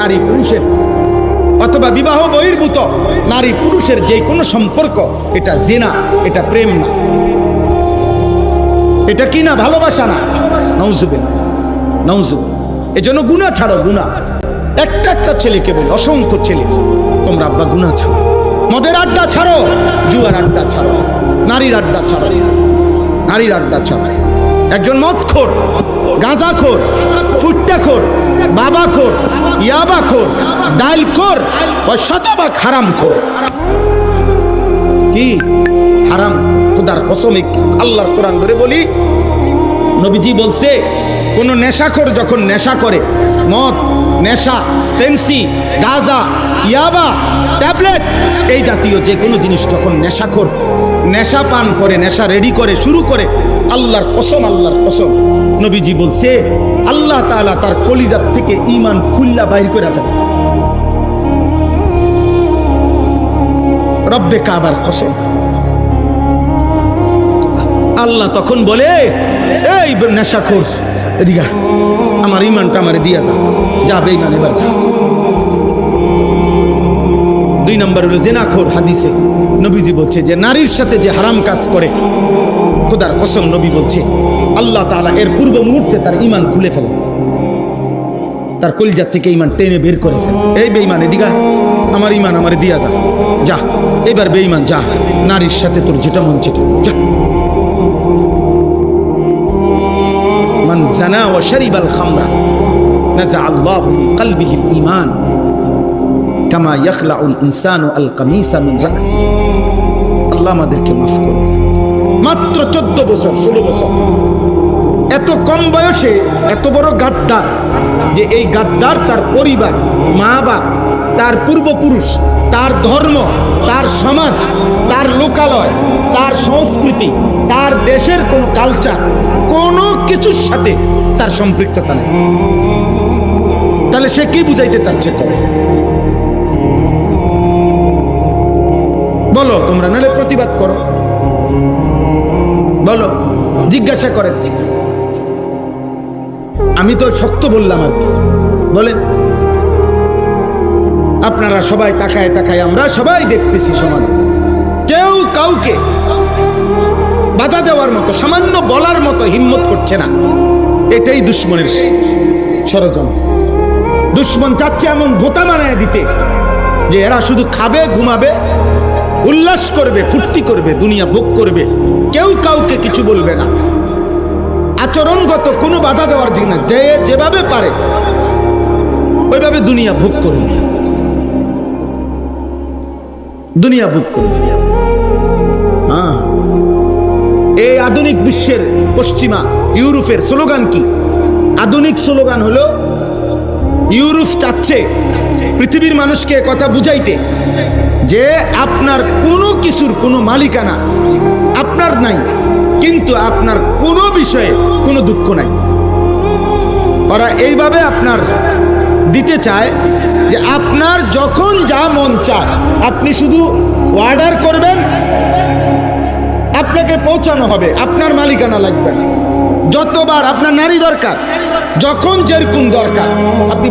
নারী পুরুষের অথবা বিবাহ বহির্ভূত নারী পুরুষের যে কোনো সম্পর্ক এটা জিনা, এটা প্রেম না, এটা কি না, ভালোবাসা না। নাউজুবিল্লাহ, নাউজুবিল্লাহ। এজন্য গুনাহ ছাড়ো, গুনাহ। একটা একটা ছেলেকে বলি, অসংখ্য ছেলে, তোমরা আব্বা গুনাহ ছাড়ো, মদের আড্ডা ছাড়ো, জুয়ার আড্ডা ছাড়ো, নারীর আড্ডা ছাড়ো, নারীর আড্ডা ছাড়ো। একজন মদখোর, গাঁজাখোর, ফুট্টাখোর, বাবাখোর, ইয়াবাখোর, ডাইলখোর, শতভাগ হারামখোর। কি হারাম? খোদার কসম, আল্লাহর কোরআন ধরে বলি, নবীজি বলছে কোন নেশাখোর যখন নেশা করে, মদ, নেশা, পেন্সি, গাঁজা, ইয়াবা, ট্যাবলেট, এই জাতীয় যে কোনো জিনিস যখন নেশাখোর নেশা পান করে, নেশা রেডি করে, শুরু করে, আল্লাহর কসম, আল্লাহর কসম, নবীজি বলছে আল্লাহ তাআলা তার কলিজার থেকে ঈমান খুল্লা বাইর করে ফেলে। রব্বে কাবার কসম। আল্লাহ তখন বলে, এই নেশাখোর, এদিকে আমার ঈমানটা আমারে দিয়া যা, যা বেঈমান, এবার যা। দুই নম্বর হলো জিনাখোর। হাদিসে নবীজি বলছে যে নারীর সাথে যে হারাম কাজ করে, খোদার কসম নবী বলছে আল্লাহ তাআলা এর পূর্ব মুহূর্তে তার ঈমান খুলে ফেলে, তার কলিজার থেকে ঈমান টেনে বের করে ফেলে। এই বেঈমান, এদিকে আমার ঈমান আমারে দিয়া যা, যা এবার বেঈমান, যা নারীর সাথে তোর যেটা মন সেটা, যা। মান জানা ওয়া শারিবাল খামরা নাযা আল্লাহু মিন কলবিহিল ঈমান কামা ইয়াখলাউল ইনসানু আল কামিসা মিন রাসি। আল্লাহ আমাদেরকে মাফ করুন। মাত্র 14 বছর, 16 বছর, এত কম বয়সে এত বড় গাদ্দার, যে এই গাদ্দার তার পরিবার, মা বাপ, তার পূর্বপুরুষ, তার ধর্ম, তার সমাজ, তার লোকালয়, তার সংস্কৃতি, তার দেশের কোনো কালচার, কোনো কিছুর সাথে তার সম্পৃক্ততা নেই। তাহলে সে কি বুঝাইতে চাচ্ছে? বলো তোমরা, নাহলে প্রতিবাদ করো, বলো, জিজ্ঞাসা করেন। আমি তো শক্ত বললাম আর কি, বলেন। আপনারা সবাই তাকায় তাকায়, আমরা সবাই দেখতেছি সমাজে কেউ কাউকে বাধা দেওয়ার মতো, সামান্য বলার মতো হিম্মত করছে না। এটাই দুশ্মনের ষড়যন্ত্র। দুশ্মন চাচ্ছে এমন ভোতা বানায় দিতে যে এরা শুধু খাবে, ঘুমাবে, উল্লাস করবে, ফুর্তি করবে, দুনিয়া ভোগ করবে, কেউ কাউকে কিছু বলবে না। আচরণগত কোনো বাধা দেওয়ার জন্য যে যেভাবে পারে ওইভাবে দুনিয়া ভোগ করবে, দুনিয়া ভোগ করবে। হ্যাঁ, এই আধুনিক বিশ্বের, পশ্চিমা ইউরোপের স্লোগান কি? আধুনিক স্লোগান হলো, ইউরোপ চাচ্ছে পৃথিবীর মানুষকে কথা বুঝাইতে যে আপনার কোনো কিছুর কোনো মালিকানা আপনার নাই, কিন্তু আপনার কোনো বিষয়ে কোনো দুঃখ নাই। ওরা এইভাবে আপনার দিতে চায় যে আপনার যখন যা মন চায় আপনি শুধু অর্ডার করবেন, আপনাকে পৌঁছানো হবে, আপনার মালিকানা লাগবে। যতবার আপনার নারী দরকার, যখন যেরকম দরকার, আপনি